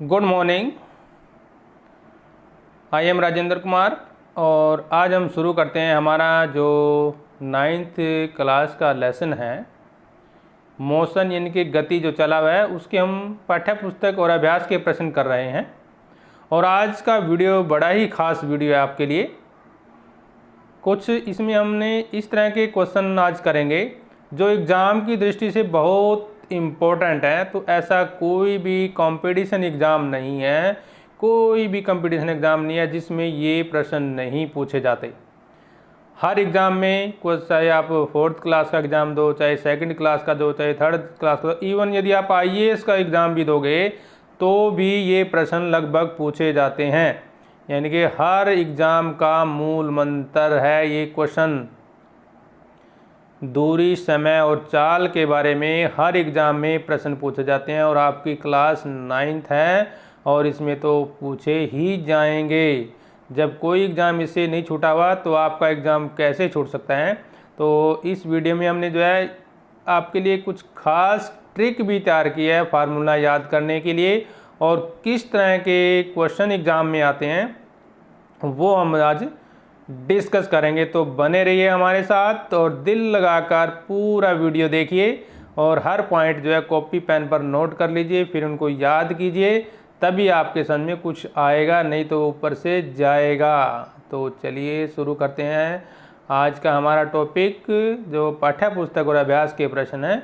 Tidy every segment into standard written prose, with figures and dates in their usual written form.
Good morning. I am Rajendra Kumar और आज हम शुरू करते हैं हमारा जो 9th क्लास का लेसन है मोशन यानी कि गति जो चला हुआ है उसके हम पाठ्य पुस्तक और अभ्यास के प्रश्न कर रहे हैं। और आज का वीडियो बड़ा ही खास वीडियो है आपके लिए। कुछ इसमें हमने इस तरह के क्वेश्चन आज करेंगे जो एग्ज़ाम की दृष्टि से बहुत इम्पोर्टेंट है। तो ऐसा कोई भी कंपटीशन एग्ज़ाम नहीं है, कोई भी कंपटीशन एग्ज़ाम नहीं है जिसमें ये प्रश्न नहीं पूछे जाते। हर एग्ज़ाम में कुछ, चाहे आप 4th क्लास का एग्ज़ाम दो, चाहे 2nd क्लास का दो, चाहे 3rd क्लास का, इवन यदि आप IAS का एग्ज़ाम भी दोगे तो भी ये प्रश्न लगभग पूछे जाते हैं। यानी कि हर एग्ज़ाम का मूल मंत्र है ये क्वेश्चन। दूरी, समय और चाल के बारे में हर एग्ज़ाम में प्रश्न पूछे जाते हैं और आपकी क्लास 9th है और इसमें तो पूछे ही जाएंगे। जब कोई एग्ज़ाम इससे नहीं छूटा हुआ तो आपका एग्ज़ाम कैसे छूट सकता है। तो इस वीडियो में हमने जो है आपके लिए कुछ खास ट्रिक भी तैयार की है फार्मूला याद करने के लिए, और किस तरह के क्वेश्चन एग्ज़ाम में आते हैं वो हम आज डिस्कस करेंगे। तो बने रहिए हमारे साथ और दिल लगाकर पूरा वीडियो देखिए और हर पॉइंट जो है कॉपी पेन पर नोट कर लीजिए, फिर उनको याद कीजिए, तभी आपके समझ में कुछ आएगा, नहीं तो ऊपर से जाएगा। तो चलिए शुरू करते हैं आज का हमारा टॉपिक जो पाठ्य पुस्तक और अभ्यास के प्रश्न हैं।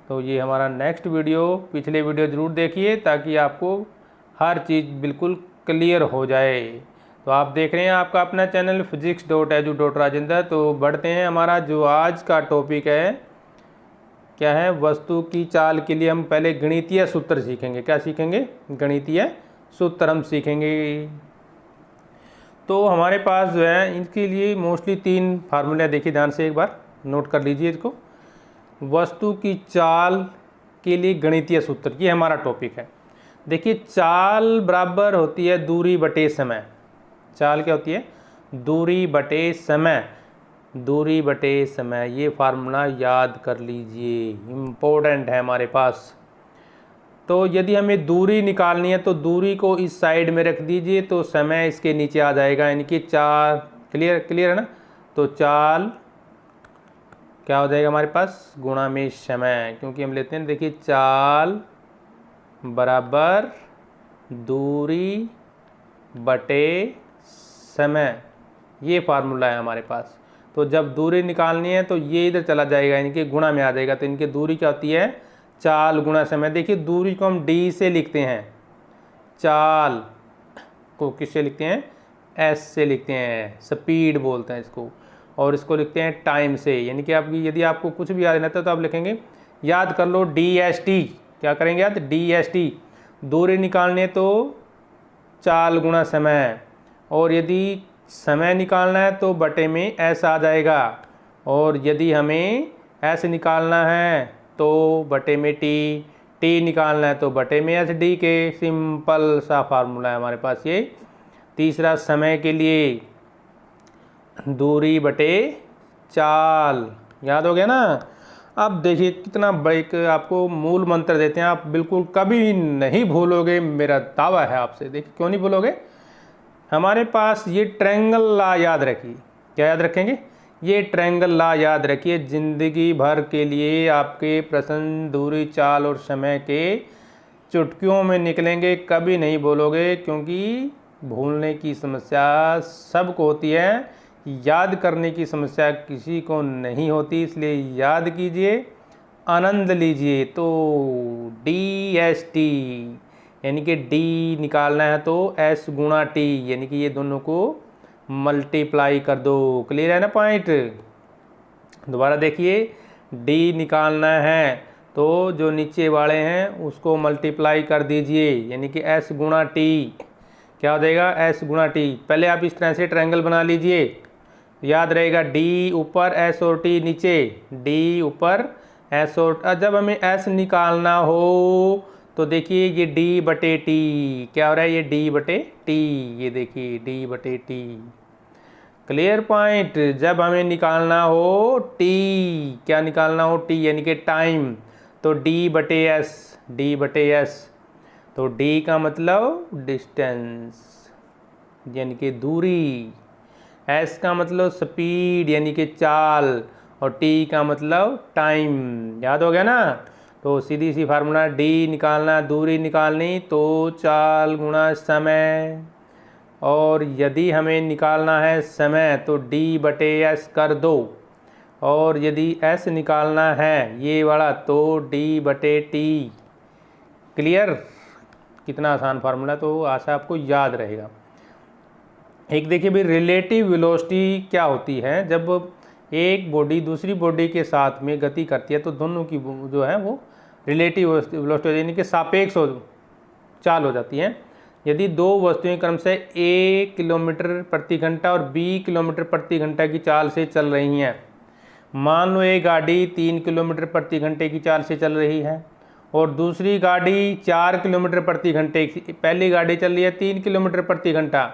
तो ये हमारा नेक्स्ट वीडियो, पिछले वीडियो ज़रूर देखिए ताकि आपको हर चीज़ बिल्कुल क्लियर हो जाए। तो आप देख रहे हैं आपका अपना चैनल physics.edu.rajendra। तो बढ़ते हैं, हमारा जो आज का टॉपिक है क्या है, वस्तु की चाल के लिए हम पहले गणितीय सूत्र सीखेंगे। क्या सीखेंगे? गणितीय सूत्र हम सीखेंगे। तो हमारे पास जो है इनके लिए मोस्टली 3 फार्मूले, देखिए ध्यान से एक बार नोट कर लीजिए इसको। वस्तु की चाल के लिए गणितीय सूत्र, ये हमारा टॉपिक है। देखिए चाल बराबर होती है दूरी बटे समय। चाल क्या होती है? दूरी बटे समय। दूरी बटे समय, ये फार्मूला याद कर लीजिए, इम्पोर्टेंट है हमारे पास। तो यदि हमें दूरी निकालनी है तो दूरी को इस साइड में रख दीजिए तो समय इसके नीचे आ जाएगा, यानी कि चाल। क्लियर है ना? तो चाल क्या हो जाएगा हमारे पास? गुणा में समय, क्योंकि हम लेते हैं, देखिए चाल बराबर दूरी बटे समय, ये फार्मूला है हमारे पास। तो जब दूरी निकालनी है तो ये इधर चला जाएगा, इनके गुणा में आ जाएगा। तो इनकी दूरी क्या होती है? चाल गुणा समय। देखिए दूरी को हम D से लिखते हैं, चाल को किससे लिखते हैं? S से लिखते हैं, स्पीड बोलते हैं इसको, और इसको लिखते हैं टाइम से। यानी कि आपकी यदि आपको कुछ भी याद नहीं आता तो आप लिखेंगे, याद कर लो DST। क्या करेंगे याद? DST। दूरी निकालने तो चाल गुणा समय, और यदि समय निकालना है तो बटे में S आ जाएगा, और यदि हमें S निकालना है तो बटे में T निकालना है तो बटे में SD के। सिंपल सा फार्मूला है हमारे पास ये। तीसरा, समय के लिए दूरी बटे चाल, याद हो गया ना? अब देखिए कितना बड़े आपको मूल मंत्र देते हैं, आप बिल्कुल कभी नहीं भूलोगे, मेरा दावा है आपसे। देखिए क्यों नहीं भूलोगे? हमारे पास ये ट्रायंगल लॉ याद रखिए। क्या याद रखेंगे? ये ट्रायंगल लॉ याद रखिए, जिंदगी भर के लिए आपके प्रश्न दूरी, चाल और समय के चुटकियों में निकलेंगे, कभी नहीं बोलोगे, क्योंकि भूलने की समस्या सबको होती है, याद करने की समस्या किसी को नहीं होती। इसलिए याद कीजिए, आनंद लीजिए। तो DST यानी कि D निकालना है तो S गुणा T, यानी कि ये दोनों को मल्टीप्लाई कर दो। क्लियर है ना पॉइंट? दोबारा देखिए, D निकालना है तो जो नीचे वाले हैं उसको मल्टीप्लाई कर दीजिए, यानी कि S गुणा T। क्या हो जाएगा? S गुणा T। पहले आप इस तरह से ट्रायंगल बना लीजिए, याद रहेगा। D ऊपर, S और T नीचे। D ऊपर, S और, जब हमें S निकालना हो तो देखिए ये D बटे T क्या हो रहा है? ये D बटे T, ये देखिए D बटे T। Clear point? जब हमें निकालना हो T, क्या निकालना हो? T यानी कि टाइम, तो D बटे S, D बटे S। तो डी का मतलब डिस्टेंस यानी कि दूरी, एस का मतलब स्पीड यानी कि चाल, और टी का मतलब टाइम। याद हो गया ना। तो सीधी सी फार्मूला, डी निकालना, दूरी निकालनी तो चाल गुणा समय, और यदि हमें निकालना है समय तो डी बटे एस कर दो, और यदि एस निकालना है ये वाला तो डी बटे टी। क्लियर? कितना आसान फार्मूला, तो आशा आपको याद रहेगा। एक देखिए भाई, रिलेटिव वेलोसिटी क्या होती है। जब एक बॉडी दूसरी बॉडी के साथ में गति करती है तो दोनों की जो है वो रिलेटिव वेलोसिटी यानी कि सापेक्ष चाल हो जाती है। यदि दो वस्तुएं क्रमशः a किलोमीटर प्रति घंटा और b किलोमीटर प्रति घंटा की चाल से चल रही हैं, मान लो एक गाड़ी 3 किलोमीटर प्रति घंटे की चाल से चल रही है और दूसरी गाड़ी 4 किलोमीटर प्रति घंटे, पहली गाड़ी चल रही है 3 किलोमीटर प्रति घंटा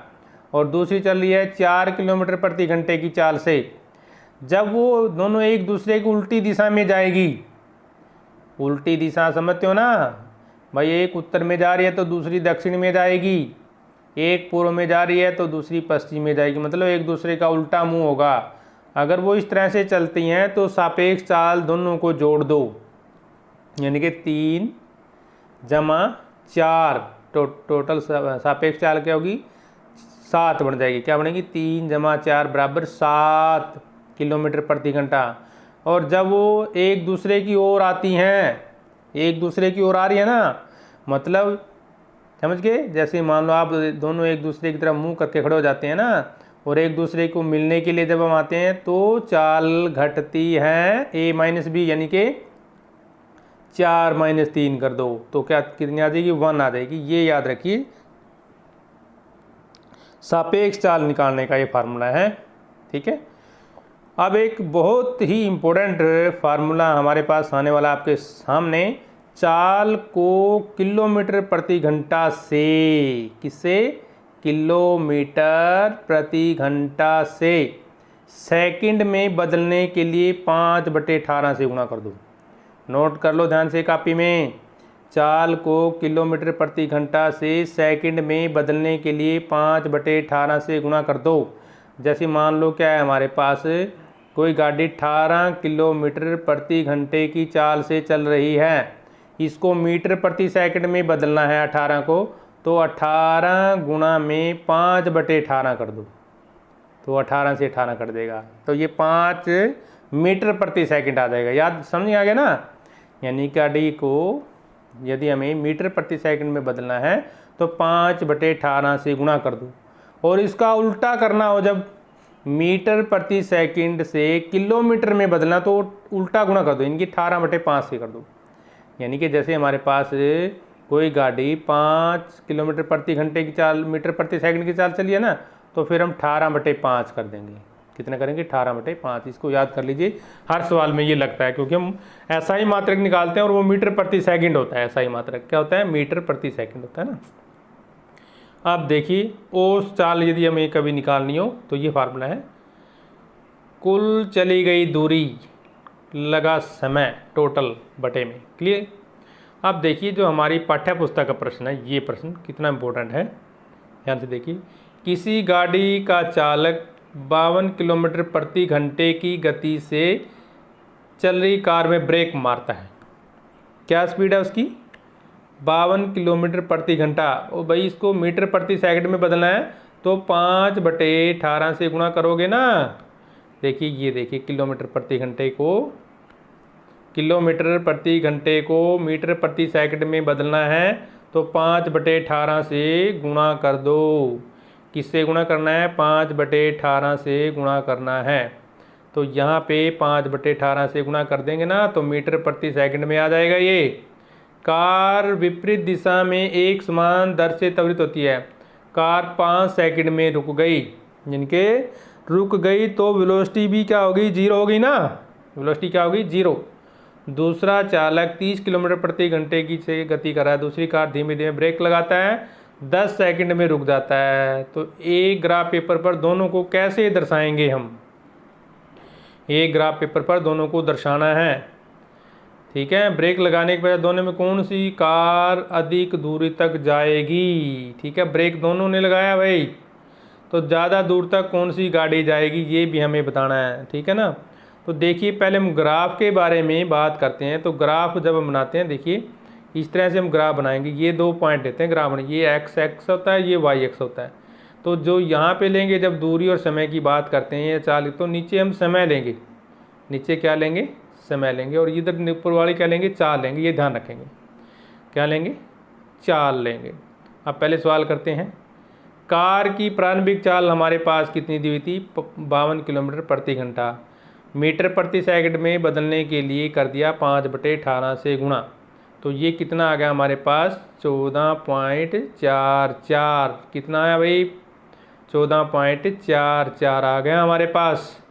और दूसरी चल रही है 4 किलोमीटर प्रति घंटे की चाल से। जब वो दोनों एक दूसरे की उल्टी दिशा में जाएगी, उल्टी दिशा समझते हो ना भाई, एक उत्तर में जा रही है तो दूसरी दक्षिण में जाएगी, एक पूर्व में जा रही है तो दूसरी पश्चिम में जाएगी, मतलब एक दूसरे का उल्टा मुंह होगा। अगर वो इस तरह से चलती हैं तो सापेक्ष चाल दोनों को जोड़ दो, यानी कि 3 जमा 4 टोटल सापेक्ष चाल क्या होगी 7 बन जाएगी। क्या बनेगी 3 जमा 4 बराबर 7 किलोमीटर प्रति घंटा। और जब वो एक दूसरे की ओर आती हैं, एक दूसरे की ओर आ रही है ना, मतलब समझ गए, जैसे मान लो आप दोनों एक दूसरे की तरफ मुंह करके खड़े हो जाते हैं ना, और एक दूसरे को मिलने के लिए जब हम आते हैं तो चाल घटती है a माइनस बी, यानी कि 4 माइनस 3 कर दो तो क्या कितनी आ जाएगी 1 आ जाएगी। ये याद रखिए, सापेक्ष चाल निकालने का ये फार्मूला है। ठीक है, अब एक बहुत ही इम्पोर्टेंट फार्मूला हमारे पास आने वाला आपके सामने, चाल को किलोमीटर प्रति घंटा से, किससे, किलोमीटर प्रति घंटा से सेकंड में बदलने के लिए 5/18 से गुणा कर दो। नोट कर लो ध्यान से कापी में, चाल को किलोमीटर प्रति घंटा से सेकंड में बदलने के लिए 5/18 से गुणा कर दो। जैसे मान लो क्या है हमारे पास, कोई गाड़ी 18 किलोमीटर प्रति घंटे की चाल से चल रही है, इसको मीटर प्रति सेकंड में बदलना है 18 को, तो 18 गुणा में 5/18 कर दो तो 18 से 18 कर देगा, तो ये 5 मीटर प्रति सेकंड आ जाएगा। याद समझ आ गया ना। यानी गाड़ी को यदि हमें मीटर प्रति सेकंड में बदलना है तो 5/18 से गुणा कर दो, और इसका उल्टा करना हो, जब मीटर प्रति सेकंड से किलोमीटर में बदलना तो उल्टा गुणा कर दो, इनकी 18/5 से कर दो। यानी कि जैसे हमारे पास कोई गाड़ी 5 किलोमीटर प्रति घंटे की चाल, मीटर प्रति सेकंड की चाल चली है ना, तो फिर हम 18/5 कर देंगे। कितना करेंगे 18/5। इसको याद कर लीजिए, हर सवाल में ये लगता है क्योंकि हम ऐसा ही मात्रक निकालते हैं और वो मीटर प्रति सेकंड होता है। ऐसा ही मात्रक क्या होता है, मीटर प्रति सेकंड होता है ना। अब देखिए ओस चाल यदि हमें कभी निकालनी हो तो ये फार्मूला है, कुल चली गई दूरी लगा समय टोटल बटे में। क्लियर? अब देखिए जो हमारी पाठ्य पुस्तक का प्रश्न है, ये प्रश्न कितना इम्पोर्टेंट है, ध्यान से देखिए। किसी गाड़ी का चालक 52 किलोमीटर प्रति घंटे की गति से चल रही कार में ब्रेक मारता है। क्या स्पीड है उसकी 52 किलोमीटर प्रति घंटा। और भाई इसको मीटर प्रति सेकंड में बदलना है तो 5/18 से गुणा करोगे ना। देखिए ये देखिए, किलोमीटर प्रति घंटे को, किलोमीटर प्रति घंटे को मीटर प्रति सेकंड में बदलना है तो 5/18 से गुणा कर दो। किससे गुणा करना है, 5/18 से गुणा करना है। तो यहाँ पे 5/18 से गुणा कर देंगे ना तो मीटर प्रति सेकंड में आ जाएगा। ये कार विपरीत दिशा में एक समान दर से त्वरित होती है। कार 5 सेकंड में रुक गई, जिनके रुक गई तो वेलोसिटी भी क्या होगी, 0 होगी ना। वेलोसिटी क्या होगी, 0। दूसरा चालक 30 किलोमीटर प्रति घंटे की से गति कर रहा है, दूसरी कार धीमे धीमे ब्रेक लगाता है, 10 सेकंड में रुक जाता है। तो एक ग्राफ पेपर पर दोनों को कैसे दर्शाएंगे हम, एक ग्राफ पेपर पर दोनों को दर्शाना है। ठीक है। ब्रेक लगाने के बाद दोनों में कौन सी कार अधिक दूरी तक जाएगी? ठीक है, ब्रेक दोनों ने लगाया भाई, तो ज़्यादा दूर तक कौन सी गाड़ी जाएगी ये भी हमें बताना है। ठीक है ना। तो देखिए पहले हम ग्राफ के बारे में बात करते हैं। तो ग्राफ जब हम बनाते हैं, देखिए इस तरह से हम ग्राफ बनाएंगे। ये 2 पॉइंट लेते हैं ग्राफ में, ये एक्स एक्स होता है, ये वाई एक्स होता है। तो जो यहाँ पे लेंगे, जब दूरी और समय की बात करते हैं ये चाल, तो नीचे हम समय लेंगे, नीचे क्या लेंगे? समय लेंगे। और इधर ऊपर वाली क्या लेंगे? चाल लेंगे। ये ध्यान रखेंगे, क्या लेंगे? चाल लेंगे। अब पहले सवाल करते हैं, कार की प्रारंभिक चाल हमारे पास कितनी दी हुई थी? 52 किलोमीटर प्रति घंटा। मीटर प्रति सेकंड में बदलने के लिए कर दिया 5/18 से गुणा। तो ये कितना आ गया हमारे पास? 14.44। कितना आया भाई? 14.44 आ गया हमारे पास।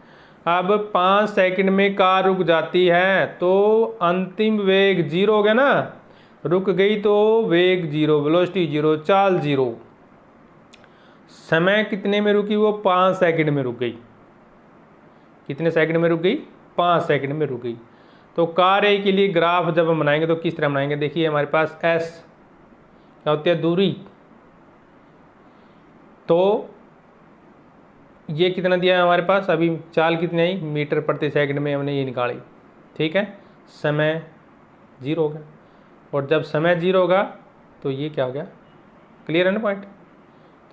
अब 5 सेकंड में कार रुक जाती है तो अंतिम वेग 0 हो गया ना। रुक गई तो वेग 0, वेलोसिटी 0, चाल 0। समय कितने में रुकी? वो 5 सेकंड में रुक गई। कितने सेकंड में रुक गई? 5 सेकंड में रुक गई। तो कार ए के लिए ग्राफ जब हम बनाएंगे तो किस तरह बनाएंगे? देखिए हमारे पास एस क्या होती है? दूरी। तो ये कितना दिया है हमारे पास? अभी चाल कितनी आई? मीटर प्रति सेकंड में हमने ये निकाली। ठीक है, समय 0 हो गया। और जब समय 0 होगा तो ये क्या हो गया? क्लियर है ना पॉइंट?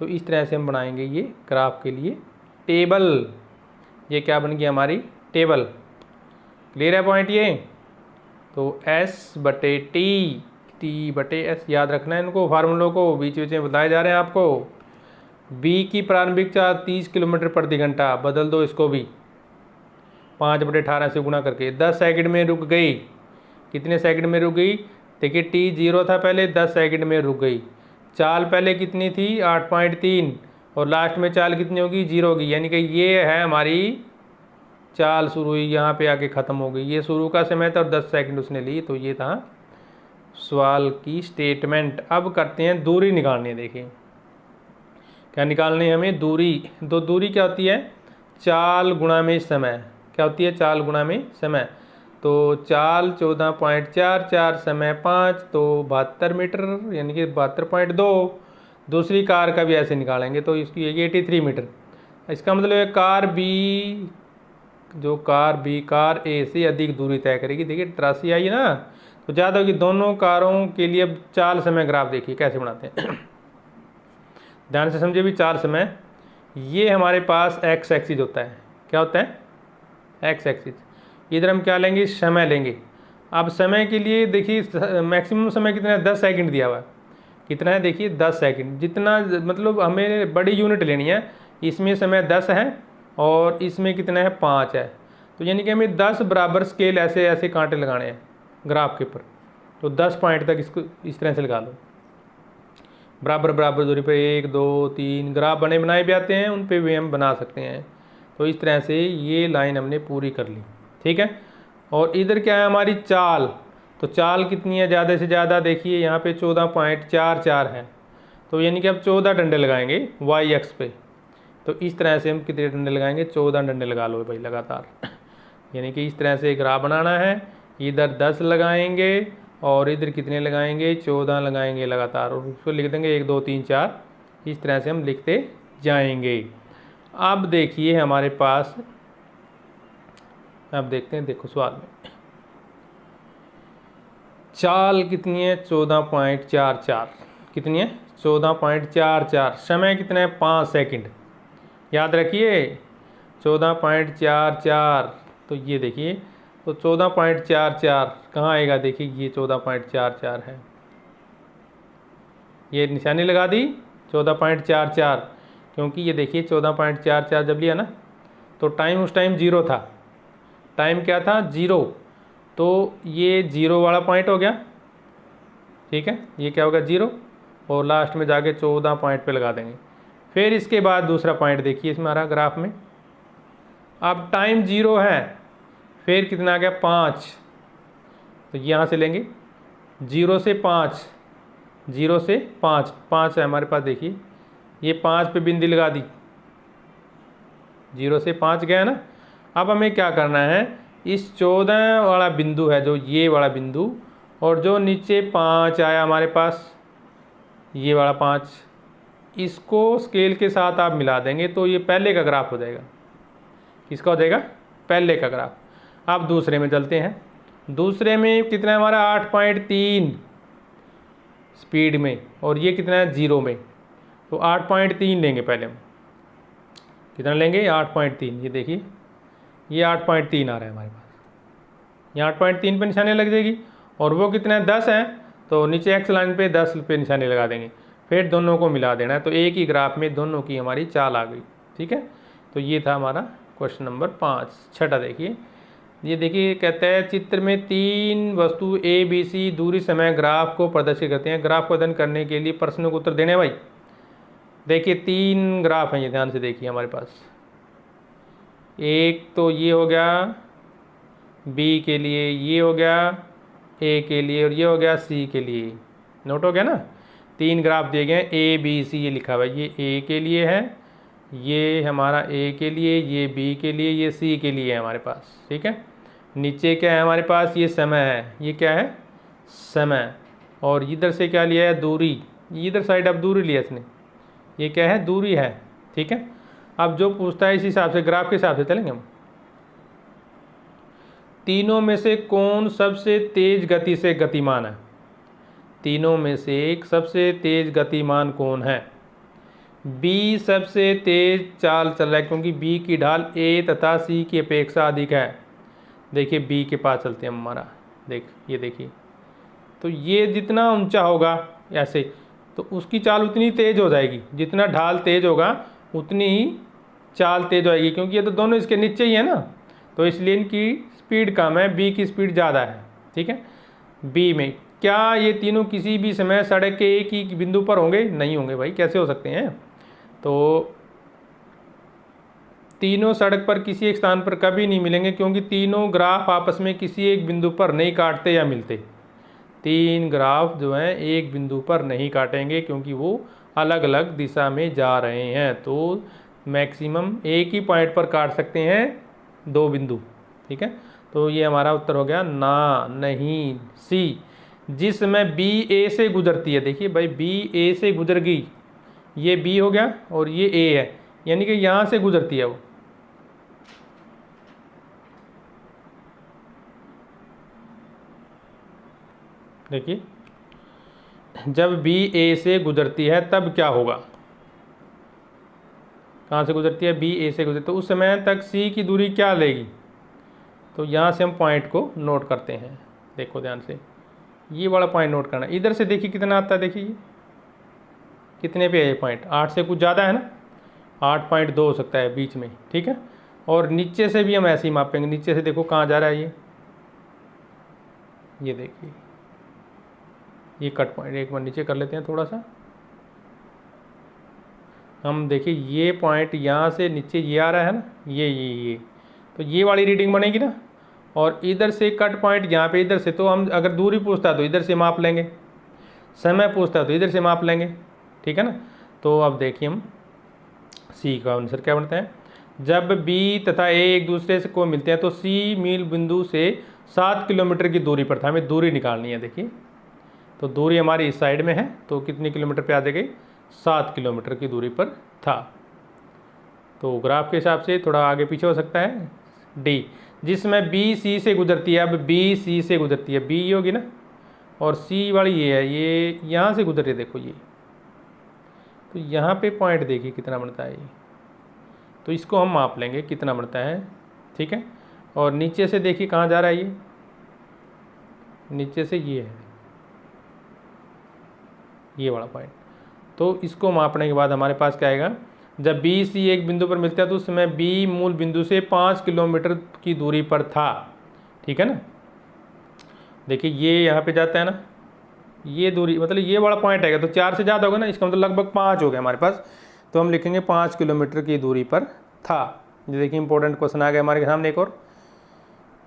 तो इस तरह से हम बनाएंगे ये ग्राफ के लिए टेबल। ये क्या बन गई हमारी? टेबल। क्लियर है पॉइंट ये? तो S/T, T/S याद रखना है इनको, फार्मूलों को बीच बीच में बताए जा रहे हैं आपको। B की प्रारंभिक चाल 30 किलोमीटर प्रति घंटा, बदल दो इसको भी 5/18 से गुणा करके। 10 सेकंड में रुक गई। कितने सेकंड में रुक गई? देखिए T 0 था पहले, 10 सेकंड में रुक गई। चाल पहले कितनी थी? 8.3, और लास्ट में चाल कितनी होगी? 0 होगी। यानी कि ये है हमारी चाल शुरू हुई, यहाँ पे आके ख़त्म हो गई। ये शुरू का समय था और 10 सेकंड उसने ली। तो ये था सवाल की स्टेटमेंट। अब करते हैं दूरी निकालनी है। देखिए क्या निकालनी है हमें? दूरी। तो दूरी क्या होती है? चाल गुणा में समय। क्या होती है? चाल गुणा में समय। तो चाल 14.44, समय 5, तो 72 मीटर, यानी कि 72.2। दूसरी कार का भी ऐसे निकालेंगे तो इसकी 83 मीटर। इसका मतलब है कार बी, जो कार बी कार ए से अधिक दूरी तय करेगी। देखिए 83 आई है ना, तो ज़्यादा होगी। दोनों कारों के लिए अब चाल समय ग्राफ देखिए कैसे बनाते हैं। ध्यान से समझिए भी। चाल समय, ये हमारे पास एक्स एक्सिस होता है। क्या होता है? X axis. इधर हम क्या लेंगे? समय लेंगे। अब समय के लिए देखिए मैक्सिमम समय कितना है? 10 सेकंड दिया हुआ है। कितना है? देखिए 10 सेकंड। जितना मतलब हमें बड़ी यूनिट लेनी है। इसमें समय 10 है और इसमें कितना है? 5 है। तो यानी कि हमें 10 बराबर स्केल ऐसे ऐसे कांटे लगाने हैं ग्राफ के ऊपर। तो 10 पॉइंट तक इसको इस तरह से लगा लो, बराबर बराबर दूरी पे 1 2 3। ग्राफ बनाए भी आते हैं, उन पे भी हम बना सकते हैं। तो इस तरह से ये लाइन हमने पूरी कर ली। ठीक है। और इधर क्या है हमारी? चाल। तो चाल कितनी है? ज़्यादा से ज़्यादा देखिए यहाँ पे 14.44 है। तो यानी कि अब 14 डंडे लगाएंगे वाई एक्स पे। तो इस तरह से हम कितने डंडे लगाएंगे? 14 डंडे लगा लो भाई लगातार। यानी कि इस तरह से ग्राफ बनाना है। इधर 10 लगाएंगे और इधर कितने लगाएंगे? 14 लगाएंगे लगातार, और उसको लिख देंगे 1 2 3 4। इस तरह से हम लिखते जाएंगे। अब देखिए हमारे पास, अब देखते हैं, देखो सवाल में चाल कितनी है? 14.44। कितनी है? 14.44। समय कितना है? 5 सेकंड। याद रखिए 14.44। तो ये देखिए, तो 14.44 कहाँ आएगा? देखिए ये 14.44 है। ये निशानी लगा दी 14.44, क्योंकि ये देखिए 14.44 जब लिया ना तो टाइम उस टाइम 0 था। टाइम क्या था? 0। तो ये 0 वाला पॉइंट हो गया। ठीक है, ये क्या होगा? 0, और लास्ट में जाके 14 पॉइंट पे लगा देंगे। फिर इसके बाद दूसरा पॉइंट देखिए इसमें हमारा ग्राफ में। अब टाइम 0 है, फिर कितना आ गया? 5। तो यहाँ से लेंगे 0 से 5, 0 से 5, 5 है हमारे पास। देखिए ये 5 पे बिंदी लगा दी, 0 से 5 गया ना। अब हमें क्या करना है? इस 14 वाला बिंदु है जो ये वाला बिंदु, और जो नीचे 5 आया हमारे पास, ये वाला 5, इसको स्केल के साथ आप मिला देंगे तो ये पहले का ग्राफ हो जाएगा। किसका हो जाएगा? पहले का ग्राफ। अब दूसरे में चलते हैं। दूसरे में कितना है हमारा? 8.3 स्पीड में, और ये कितना है? 0 में। तो 8.3 लेंगे पहले हम। कितना लेंगे? 8.3। ये देखिए, ये 8.3 आ रहा है हमारे पास। ये 8.3 पे निशानी लग जाएगी, और वो कितना है? 10 है, तो नीचे एक्स लाइन पे 10 पे निशानी लगा देंगे। फिर दोनों को मिला देना है, तो एक ही ग्राफ में दोनों की हमारी चाल आ गई। ठीक है, तो ये था हमारा क्वेश्चन नंबर 5। छठा देखिए, ये देखिए कहता है चित्र में 3 वस्तु ए बी सी दूरी समय ग्राफ को प्रदर्शित करते हैं। ग्राफ को अध्ययन करने के लिए प्रश्नों को उत्तर देने भाई। देखिए 3 ग्राफ हैं, ये ध्यान से देखिए हमारे पास। एक तो ये हो गया बी के लिए, ये हो गया ए के लिए, और ये हो गया सी के लिए। नोट हो गया ना? 3 ग्राफ दिए गए हैं, ए बी सी, ये लिखा हुआ है। ये ए के लिए है, ये हमारा ए के लिए, ये बी के लिए, ये सी के लिए है हमारे पास। ठीक है, नीचे क्या है हमारे पास? ये समय है। ये क्या है? समय। और इधर से क्या लिया है? दूरी। इधर साइड अब दूरी लिया इसने, ये क्या है? दूरी है। ठीक है, अब जो पूछता है इस हिसाब से, ग्राफ के हिसाब से चलेंगे हम। तीनों में से कौन सबसे तेज गति से गतिमान है? तीनों में से एक सबसे तेज गतिमान कौन है? बी सबसे तेज चाल चल रहा है, क्योंकि बी की ढाल ए तथा सी की अपेक्षा अधिक है। देखिए बी के पास चलते हैं हमारा। ये देखिए, तो ये जितना ऊंचा होगा ऐसे, तो उसकी चाल उतनी तेज हो जाएगी। जितना ढाल तेज होगा उतनी ही चाल तेज होएगी, क्योंकि ये तो दोनों इसके नीचे ही है ना, तो इसलिए इनकी स्पीड कम है, बी की स्पीड ज़्यादा है। ठीक है, बी में क्या ये तीनों किसी भी समय सड़क के एक ही बिंदु पर होंगे? नहीं होंगे भाई, कैसे हो सकते हैं? तो तीनों सड़क पर किसी एक स्थान पर कभी नहीं मिलेंगे, क्योंकि तीनों ग्राफ आपस में किसी एक बिंदु पर नहीं काटते या मिलते। 3 ग्राफ जो हैं एक बिंदु पर नहीं काटेंगे, क्योंकि वो अलग अलग दिशा में जा रहे हैं। तो मैक्सिमम एक ही पॉइंट पर काट सकते हैं 2 बिंदु। ठीक है, तो ये हमारा उत्तर हो गया ना, नहीं, सी। जिस समय बी ए से गुजरती है, देखिए भाई बी ए से गुजर गई, ये बी हो गया और ये ए है, यानी कि यहाँ से गुजरती है वो। देखिए जब बी ए से गुजरती है तब क्या होगा? कहाँ से गुजरती है? बी ए से गुजरती है, तो उस समय तक सी की दूरी क्या लेगी? तो यहाँ से हम पॉइंट को नोट करते हैं। देखो ध्यान से, ये वाला पॉइंट नोट करना। इधर से देखिए कितना आता है, देखिए कितने पे है ये पॉइंट? 8 से कुछ ज़्यादा है ना, 8.2 हो सकता है बीच में। ठीक है, और नीचे से भी हम ऐसे ही मापेंगे। नीचे से देखो कहाँ जा रहा है ये देखिए, ये कट पॉइंट एक बार नीचे कर लेते हैं थोड़ा सा। हम देखिए ये पॉइंट यहाँ से नीचे ये आ रहा है ना, ये तो ये वाली रीडिंग बनेगी ना, और इधर से कट पॉइंट यहाँ पे, इधर से तो हम अगर दूरी पूछता है तो इधर से माप लेंगे, समय पूछता है तो इधर से माप लेंगे। ठीक है ना, तो अब देखिए हम सी का आंसर क्या बनता है? जब बी तथा ए एक दूसरे से को मिलते हैं तो सी मूल बिंदु से 7 किलोमीटर की दूरी पर था। हमें दूरी निकालनी है। देखिए तो दूरी हमारी इस साइड में है, तो कितने किलोमीटर पे आ जाएगी? 7 किलोमीटर की दूरी पर था। तो ग्राफ के हिसाब से थोड़ा आगे पीछे हो सकता है। डी, जिसमें बी सी से गुजरती है। अब बी सी से गुजरती है, बी होगी ना, और सी वाली ये है, ये यहाँ से गुजर रही है। देखो ये, तो यहाँ पे पॉइंट देखिए कितना बनता है ये, तो इसको हम माप लेंगे कितना बनता है। ठीक है, और नीचे से देखिए कहाँ जा रहा है ये, नीचे से ये है, ये वाला पॉइंट। तो इसको मापने के बाद हमारे पास क्या आएगा? जब बी सी एक बिंदु पर मिलता है तो उस समय बी मूल बिंदु से 5 किलोमीटर की दूरी पर था। ठीक है ना, देखिए ये यहाँ पे जाता है ना, ये दूरी मतलब ये वाला पॉइंट आएगा, तो 4 से ज़्यादा होगा ना, इसका मतलब लगभग 5 हो गया हमारे पास। तो हम लिखेंगे 5 किलोमीटर की दूरी पर था। ये देखिए इंपॉर्टेंट क्वेश्चन आ गया हमारे सामने एक और।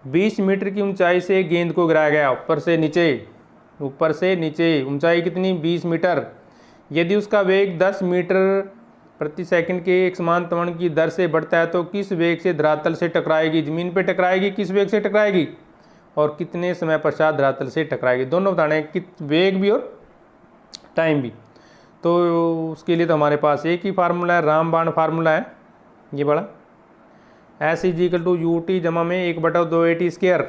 20 मीटर की ऊंचाई से गेंद को गिराया गया ऊपर से नीचे, ऊंचाई कितनी? 20 मीटर। यदि उसका वेग 10 मीटर प्रति सेकंड के एक समान त्वरण की दर से बढ़ता है तो किस वेग से धरातल से टकराएगी, ज़मीन पे टकराएगी, किस वेग से टकराएगी और कितने समय पश्चात धरातल से टकराएगी, दोनों बताने हैं कि वेग भी और टाइम भी। तो उसके लिए तो हमारे पास एक ही फार्मूला है, रामबाण फार्मूला है ये बड़ा, S is equal to u t जमा में 1/2 AT²।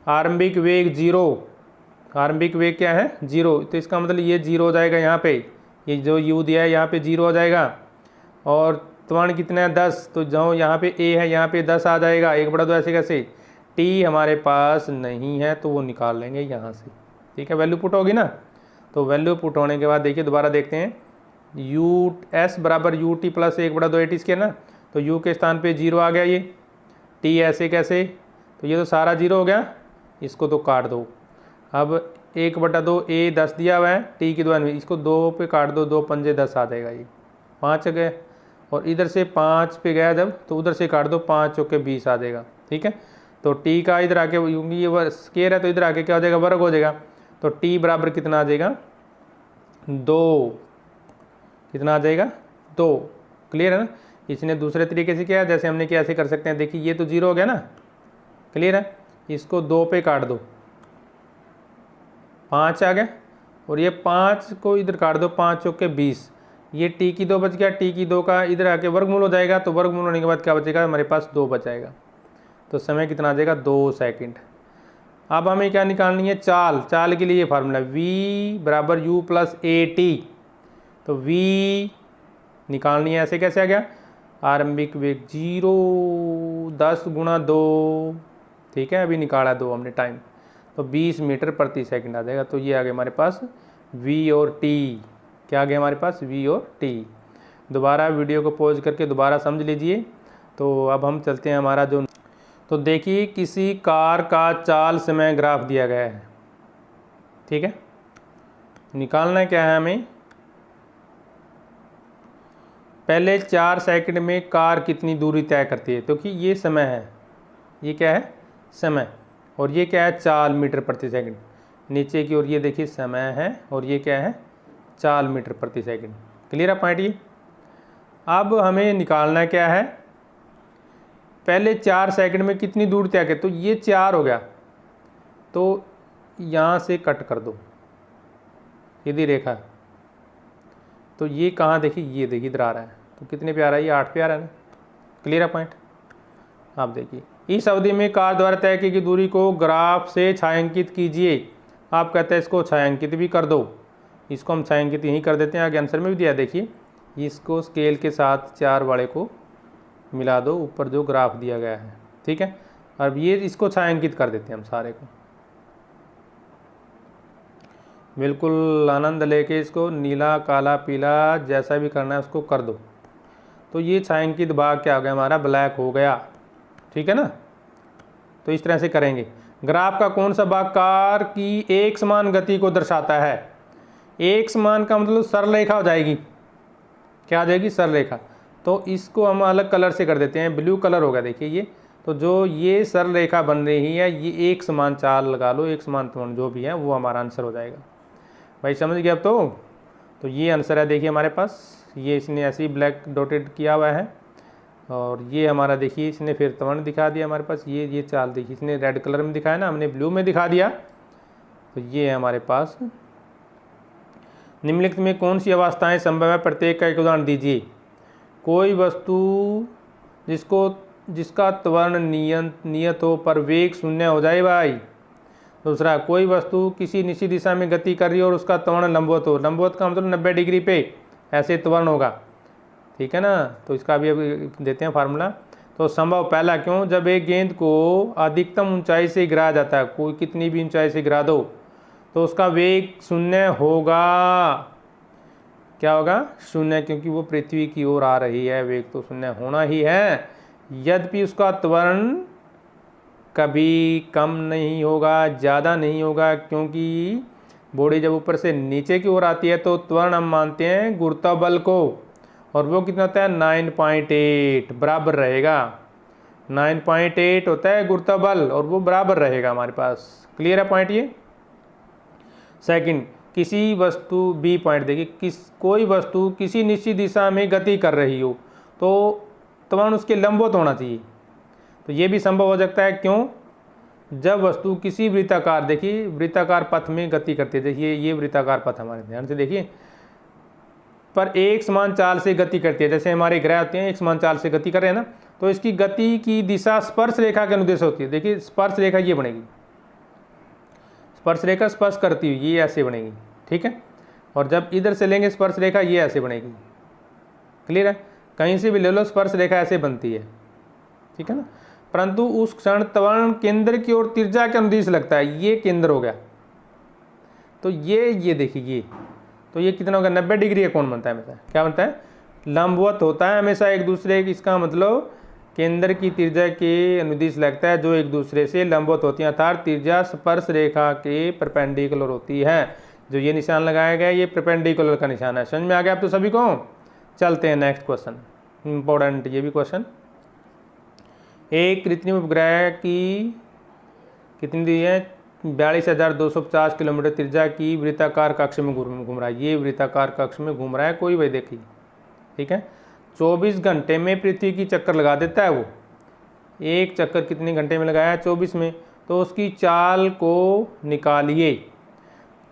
आरंभिक वेग 0, आरंभिक वेग क्या है 0, तो इसका मतलब ये 0 हो जाएगा यहाँ पे, ये जो u दिया है यहाँ पे 0 हो जाएगा। और त्वरण कितना है 10, तो जो यहाँ पे a है यहाँ पे 10 आ जाएगा, 1/2 ऐसे कैसे। t हमारे पास नहीं है तो वो निकाल लेंगे यहाँ से, ठीक है, वैल्यू पुट होगी ना। तो वैल्यू पुट होने के बाद देखिए दोबारा देखते हैं, यू एस बराबर यू टी प्लस 1/2 ना, तो u के स्थान पे 0 आ गया, ये t ऐसे कैसे, तो ये तो सारा 0 हो गया, इसको तो काट दो। अब 1/2 a 10 दिया हुआ है, t की 2 इसको 2 पे काट दो, 2 पंजे 10 आ जाएगा, ये 5 गए। और इधर से 5 पे गया जब, तो उधर से काट दो, 5 चौके 20 आ जाएगा, ठीक है। तो t का इधर आके, क्योंकि ये स्क्वायर है तो इधर आके क्या हो जाएगा, वर्ग हो जाएगा। तो t बराबर कितना आ जाएगा 2, कितना आ जाएगा 2, क्लियर है ना। इसने दूसरे तरीके से किया, जैसे हमने किया ऐसे कर सकते हैं। देखिए ये तो 0 हो गया ना, क्लियर है, इसको 2 पे काट दो, 5 आ गया, और ये 5 को इधर काट दो, 5 चौके 20, ये t की 2 बच गया, t की 2 का इधर आके वर्गमूल हो जाएगा, तो वर्गमूल होने के बाद क्या बचेगा हमारे पास 2 बच जाएगा। तो समय कितना आ जाएगा 2 सेकंड। अब हमें क्या निकालनी है, चाल, चाल के लिए फार्मूला v बराबर u प्लस AT। तो v निकालनी है, ऐसे कैसे आ गया, आरंभिक वेग 0 10 गुणा 2, ठीक है, अभी निकाला 2 हमने टाइम, तो 20 मीटर प्रति सेकंड आ जाएगा। तो ये आ गया हमारे पास v और t, क्या आ गया हमारे पास v और t। दोबारा वीडियो को पॉज करके दोबारा समझ लीजिए। तो अब हम चलते हैं हमारा जो, तो देखिए किसी कार का चाल समय ग्राफ दिया गया है, ठीक है, निकालना क्या है हमें, पहले 4 सेकंड में कार कितनी दूरी तय करती है, क्योंकि ये समय है, ये क्या है समय, और ये क्या है चाल मीटर प्रति सेकंड, नीचे की ओर ये देखिए समय है और ये क्या है चाल मीटर प्रति सेकंड, क्लियर है पॉइंट ये। अब हमें निकालना क्या है, पहले 4 सेकंड में कितनी दूरी तय करती, तो ये 4 हो गया, तो यहाँ से कट कर दो सीधी रेखा, तो ये कहाँ देखिए, ये देखिए इधर आ रहा है, तो कितने पे आ रहा है, ये 8 पे आ रहा है ना, क्लियर है पॉइंट। आप देखिए इस अवधि में कार द्वारा तय की गई दूरी को ग्राफ से छायांकित कीजिए। आप कहते हैं इसको छायांकित भी कर दो, इसको हम छायांकित यहीं कर देते हैं, आगे आंसर में भी दिया, देखिए इसको स्केल के साथ 4 वाले को मिला दो, ऊपर जो ग्राफ दिया गया है, ठीक है। अब ये इसको छायांकित कर देते हैं हम सारे को, बिल्कुल आनंद लेके इसको नीला काला पीला जैसा भी करना है उसको कर दो। तो ये छायांकित भाग क्या हो गया हमारा, ब्लैक हो गया, ठीक है ना। तो इस तरह से करेंगे। ग्राफ का कौन सा भाग कार की एक समान गति को दर्शाता है, एक समान का मतलब सरलरेखा हो जाएगी, क्या आ जाएगी सरलरेखा, तो इसको हम अलग कलर से कर देते हैं, ब्लू कलर होगा, देखिए ये, तो जो ये सरलरेखा बन रही है ये एक समान चाल लगा लो, एक समान त्वरण जो भी है वो हमारा आंसर हो जाएगा। भाई समझ गए अब तो ये आंसर है, देखिए हमारे पास ये इसने ऐसे ही ब्लैक डॉटेड किया हुआ है, और ये हमारा देखिए इसने फिर त्वरण दिखा दिया हमारे पास, ये चाल देखिए इसने रेड कलर में दिखाया ना, हमने ब्लू में दिखा दिया। तो ये है हमारे पास, निम्नलिखित में कौन सी अवस्थाएं संभव है, प्रत्येक का एक उदाहरण दीजिए। कोई वस्तु जिसका त्वरण नियत हो पर वेग 0 हो जाए भाई। दूसरा, कोई वस्तु किसी निश्चित दिशा में गति कर रही हो और उसका त्वरण लंबवत हो, लंबवत का मतलब 90 डिग्री पे ऐसे त्वरण होगा, ठीक है ना। तो इसका भी अभी देते हैं फार्मूला। तो संभव पहला क्यों, जब एक गेंद को अधिकतम ऊंचाई से गिराया जाता है, कोई कितनी भी ऊंचाई से गिरा दो तो उसका वेग 0 होगा, क्या होगा 0, क्योंकि वो पृथ्वी की ओर आ रही है, वेग तो 0 होना ही है। यद्यपि उसका त्वरण कभी कम नहीं होगा, ज़्यादा नहीं होगा, क्योंकि बॉडी जब ऊपर से नीचे की ओर आती है तो त्वरण हम मानते हैं गुरुत्वाबल को, और वो कितना होता है 9.8 बराबर रहेगा, 9.8 होता है गुरुत्वाबल और वो बराबर रहेगा हमारे पास, क्लियर है पॉइंट ये। सेकंड, किसी वस्तु बी पॉइंट देखिए, कोई वस्तु किसी निश्चित दिशा में गति कर रही हो तो त्वरण उसके लंबवत होना चाहिए। तो ये भी संभव हो सकता है, क्यों? जब वस्तु किसी वृत्ताकार, देखिए वृत्ताकार पथ में गति करती है, देखिए ये वृत्ताकार पथ हमारे ध्यान से देखिए, पर एक समान चाल से गति करती है, जैसे हमारे ग्रह होते हैं एक समान चाल से गति कर रहे हैं ना, तो इसकी गति की दिशा स्पर्श रेखा के अनुदेश होती है। देखिए स्पर्श रेखा ये बनेगी, स्पर्श रेखा स्पर्श करती हुई ये ऐसे बनेगी, ठीक है। और जब इधर से लेंगे स्पर्श रेखा ये ऐसे बनेगी, क्लियर है। कहीं से भी ले लो स्पर्श रेखा ऐसे बनती है, ठीक है ना। परंतु उस क्षण त्वरण केंद्र की ओर तिर्य्या के अनुदिश लगता है, ये केंद्र हो गया। तो ये देखिए ये, तो ये कितना होगा, 90 डिग्री का कोण बनता है हमेशा। क्या बनता है? लंबवत होता है हमेशा एक दूसरे की। इसका मतलब केंद्र की तिर्य्या के अनुदिश लगता है जो एक दूसरे से लंबवत होती है, अर्थात तिर्य्या स्पर्श रेखा के परपेंडिकुलर होती है। जो ये निशान लगाया गया ये परपेंडिकुलर का निशान है। समझ में आ गया आप तो सभी को? चलते हैं नेक्स्ट क्वेश्चन, इंपॉर्टेंट ये भी क्वेश्चन। एक कृत्रिम उपग्रह की कितनी दी है? 42,250 किलोमीटर त्रिज्या की वृत्ताकार कक्ष में घूम रहा है। ये वृत्ताकार कक्ष में घूम रहा है कोई, भाई देखिए, ठीक है। 24 घंटे में पृथ्वी की चक्कर लगा देता है वो। एक चक्कर कितने घंटे में लगाया? 24 में। तो उसकी चाल को निकालिए।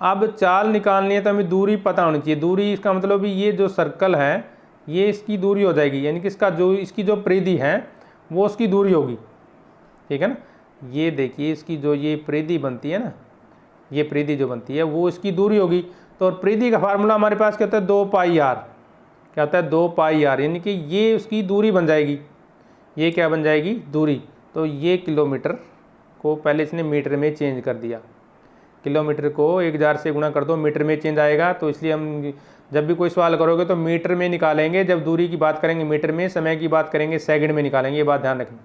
अब चाल निकालनी है तो हमें दूरी पता होनी चाहिए। दूरी इसका मतलब भी ये जो सर्कल है ये इसकी दूरी हो जाएगी, यानी कि इसकी जो परिधि है वो उसकी दूरी होगी, ठीक है ना। ये देखिए इसकी जो ये परिधि बनती है ना, ये परिधि जो बनती है वो इसकी दूरी होगी। तो परिधि का फार्मूला हमारे पास क्या होता है? 2πr। क्या होता है? 2πr, यानी कि ये उसकी दूरी बन जाएगी। ये क्या बन जाएगी? दूरी। तो ये किलोमीटर को पहले इसने मीटर में चेंज कर दिया। किलोमीटर को 1000 से गुणा कर दो, मीटर में चेंज आएगा। तो इसलिए हम जब भी कोई सवाल करोगे तो मीटर में निकालेंगे, जब दूरी की बात करेंगे मीटर में, समय की बात करेंगे सेकंड में निकालेंगे। ये बात ध्यान रखें।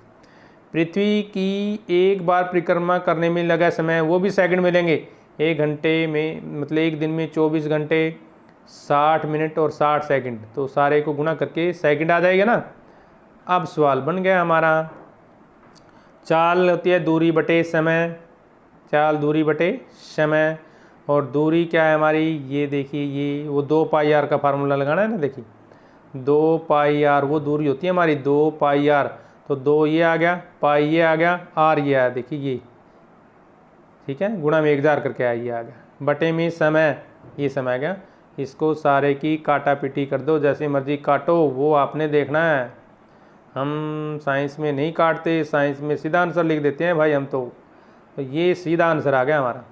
पृथ्वी की एक बार परिक्रमा करने में लगा समय वो भी सेकंड में लेंगे। 1 घंटे में मतलब एक दिन में 24 घंटे 60 मिनट और 60 सेकंड, तो सारे को गुणा करके सेकंड आ जाएगा ना। अब सवाल बन गया हमारा, चाल होती है दूरी बटे समय, चाल दूरी बटे समय, और दूरी क्या है हमारी? ये देखिए ये वो 2πr का फार्मूला लगाना है ना। देखिए 2πr वो दूरी होती है हमारी, 2πr। तो 2 ये आ गया, पाई ये आ गया, r ये आया, देखिए ये, ठीक है, गुणा में 1000 करके आया, ये आ गया, बटे में समय, ये समय आ गया। इसको सारे की काटा पीटी कर दो, जैसे मर्जी काटो, वो आपने देखना है। हम साइंस में नहीं काटते, साइंस में सीधा आंसर लिख देते हैं भाई हम तो ये सीधा आंसर आ गया हमारा।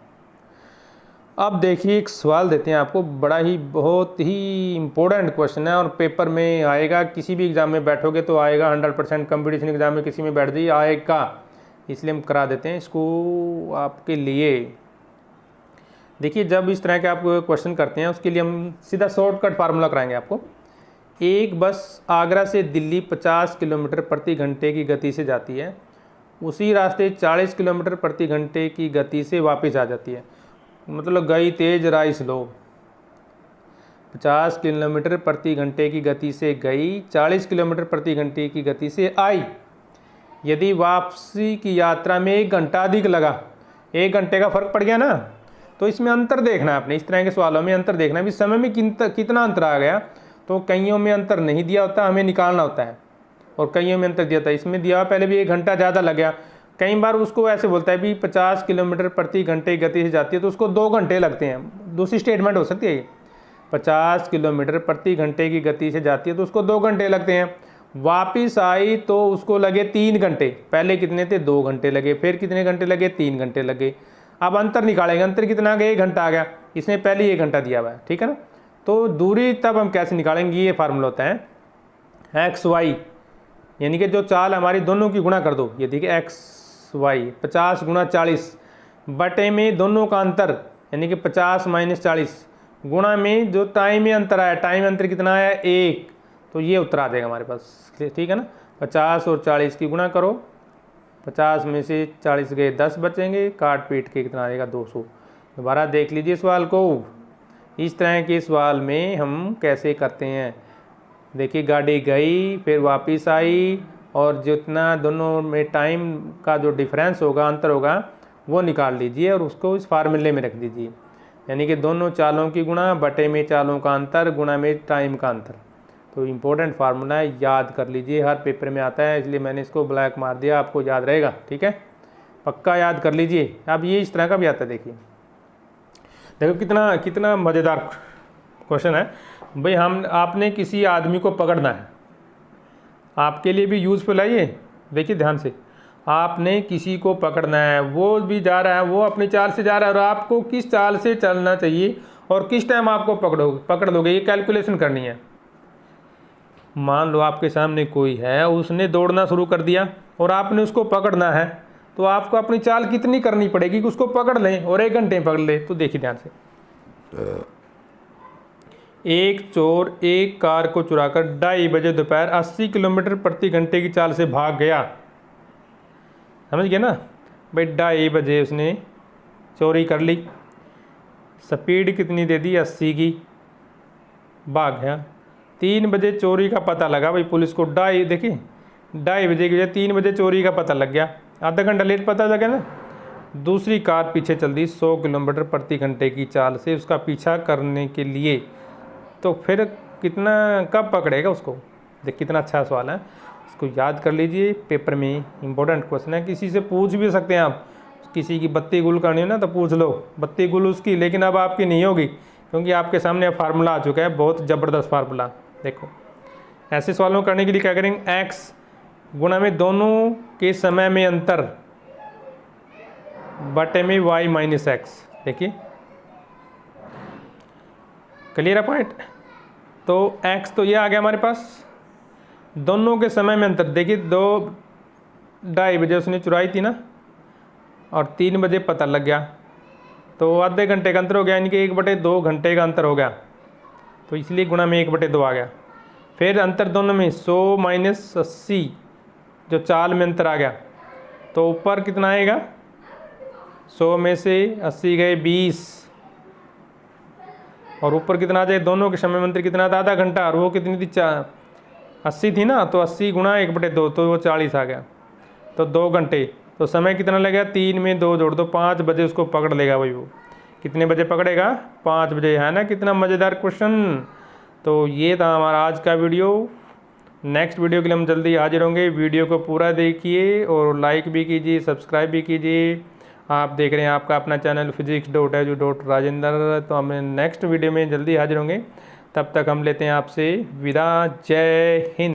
अब देखिए एक सवाल देते हैं आपको, बड़ा ही बहुत ही इम्पोर्टेंट क्वेश्चन है और पेपर में आएगा, किसी भी एग्ज़ाम में बैठोगे तो आएगा, 100% कंपटीशन एग्ज़ाम में किसी में बैठ जाइए आएगा, इसलिए हम करा देते हैं इसको आपके लिए। देखिए जब इस तरह के आप क्वेश्चन करते हैं उसके लिए हम सीधा शॉर्टकट फार्मूला कराएंगे आपको। एक बस आगरा से दिल्ली 50 किलोमीटर प्रति घंटे की गति से जाती है, उसी रास्ते 40 किलोमीटर प्रति घंटे की गति से वापस आ जाती है। मतलब गई तेज राई स्लो। 50 किलोमीटर प्रति घंटे की गति से गई, 40 किलोमीटर प्रति घंटे की गति से आई। यदि वापसी की यात्रा में 1 घंटा अधिक लगा, 1 घंटे का फर्क पड़ गया ना, तो इसमें अंतर देखना है आपने। इस तरह के सवालों में अंतर देखना है भी समय में कितना अंतर आ गया। तो कईयों में अंतर नहीं दिया होता, हमें निकालना होता है, और कईयों में अंतर दिया था। इसमें दिया पहले भी 1 घंटा ज़्यादा लग गया। कई बार उसको ऐसे बोलता है भी 50 किलोमीटर प्रति घंटे की गति से जाती है तो उसको 2 घंटे लगते हैं। दूसरी स्टेटमेंट हो सकती है ये, 50 किलोमीटर प्रति घंटे की गति से जाती है तो उसको 2 घंटे लगते हैं। वापिस आई तो उसको लगे 3 घंटे। पहले कितने थे? 2 घंटे लगे, फिर कितने घंटे लगे? 3 घंटे लगे। अब अंतर निकालेंगे, अंतर कितना आ गया? 1 घंटा आ गया। इसमें पहले 1 घंटा दिया हुआ है, ठीक है ना। तो दूरी तब हम कैसे निकालेंगे? ये फार्मूला होता है XY, यानी कि जो चाल हमारी दोनों की गुणा कर दो। ये देखिए XY 50 गुणा 40 बटे में दोनों का अंतर, यानी कि 50 - 40 गुणा में जो टाइम में अंतर आया, टाइम अंतर कितना आया? 1। तो ये उत्तर आ जाएगा हमारे पास, ठीक है ना। 50 और 40 की गुणा करो, 50 में से 40 गए 10 बचेंगे, काट पीट के कितना आएगा? 200। दोबारा देख लीजिए सवाल को। इस तरह के सवाल में हम कैसे करते हैं, देखिए गाड़ी गई फिर वापस आई, और जितना दोनों में टाइम का जो डिफरेंस होगा, अंतर होगा, वो निकाल लीजिए और उसको इस फार्मूले में रख दीजिए। यानी कि दोनों चालों की गुणा बटे में चालों का अंतर गुणा में टाइम का अंतर। तो इम्पोर्टेंट फार्मूला है, याद कर लीजिए, हर पेपर में आता है, इसलिए मैंने इसको ब्लैक मार दिया, आपको याद रहेगा। ठीक है, पक्का याद कर लीजिए। अब ये इस तरह का भी आता है, देखिए देखो कितना कितना मज़ेदार क्वेश्चन है भाई। आपने किसी आदमी को पकड़ना है, आपके लिए भी यूज़फुल है ये, देखिए ध्यान से। आपने किसी को पकड़ना है, वो भी जा रहा है, वो अपनी चाल से जा रहा है, और आपको किस चाल से चलना चाहिए और किस टाइम आपको पकड़ लोगे, ये कैलकुलेशन करनी है। मान लो आपके सामने कोई है, उसने दौड़ना शुरू कर दिया और आपने उसको पकड़ना है, तो आपको अपनी चाल कितनी करनी पड़ेगी कि उसको पकड़ लें और 1 घंटे में पकड़ ले। तो देखिए ध्यान से, एक चोर एक कार को चुराकर 2:30 बजे दोपहर 80 किलोमीटर प्रति घंटे की चाल से भाग गया। समझ गए ना भाई, 2:30 बजे उसने चोरी कर ली, स्पीड कितनी दे दी 80 की, भाग गया। 3 बजे चोरी का पता लगा भाई पुलिस को, 2:30 देखिए 2:30 बजे की बजाय 3 बजे चोरी का पता लग गया, आधा घंटा लेट पता लगा ना। दूसरी कार पीछे चल दी 100 किलोमीटर प्रति घंटे की चाल से उसका पीछा करने के लिए, तो फिर कितना कब पकड़ेगा उसको। देख कितना अच्छा सवाल है, इसको याद कर लीजिए, पेपर में इंपॉर्टेंट क्वेश्चन है। किसी से पूछ भी सकते हैं आप, किसी की बत्ती गुल करनी हो ना तो पूछ लो, बत्ती गुल उसकी, लेकिन अब आपकी नहीं होगी क्योंकि आपके सामने फार्मूला आ चुका है, बहुत ज़बरदस्त फार्मूला। देखो ऐसे सवालों करने के लिए क्या करेंगे, x गुणा में दोनों के समय में अंतर बटे में y माइनस एक्स। देखिए क्लियर है पॉइंट। तो x तो ये आ गया हमारे पास, दोनों के समय में अंतर देखिए 2:30 बजे उसने चुराई थी ना, और 3 बजे पता लग गया, तो आधे घंटे का अंतर हो गया, यानी कि 1/2 घंटे का अंतर हो गया, तो इसलिए गुणा में 1/2 आ गया। फिर अंतर दोनों में 100 माइनस 80 जो चाल में अंतर आ गया, तो ऊपर कितना आएगा, 100 में से 80 गए 20, और ऊपर कितना आ जाए, दोनों के समय में अंतर कितना था, आधा घंटा, और वो कितनी थी 80 थी ना, तो 80 गुणा 1/2 तो वो 40 आ गया, तो 2 घंटे। तो समय कितना लगेगा, 3 में 2 जोड़ दो, 5 बजे उसको पकड़ लेगा भाई। वो कितने बजे पकड़ेगा, 5 बजे, है ना। कितना मज़ेदार क्वेश्चन। तो ये था हमारा आज का वीडियो। नेक्स्ट वीडियो के लिए हम जल्दी हाजिर होंगे। वीडियो को पूरा देखिए और लाइक भी कीजिए, सब्सक्राइब भी कीजिए। आप देख रहे हैं आपका अपना चैनल physics.edu.rajendra। तो हम नेक्स्ट वीडियो में जल्दी हाजिर होंगे, तब तक हम लेते हैं आपसे विदा। जय हिंद।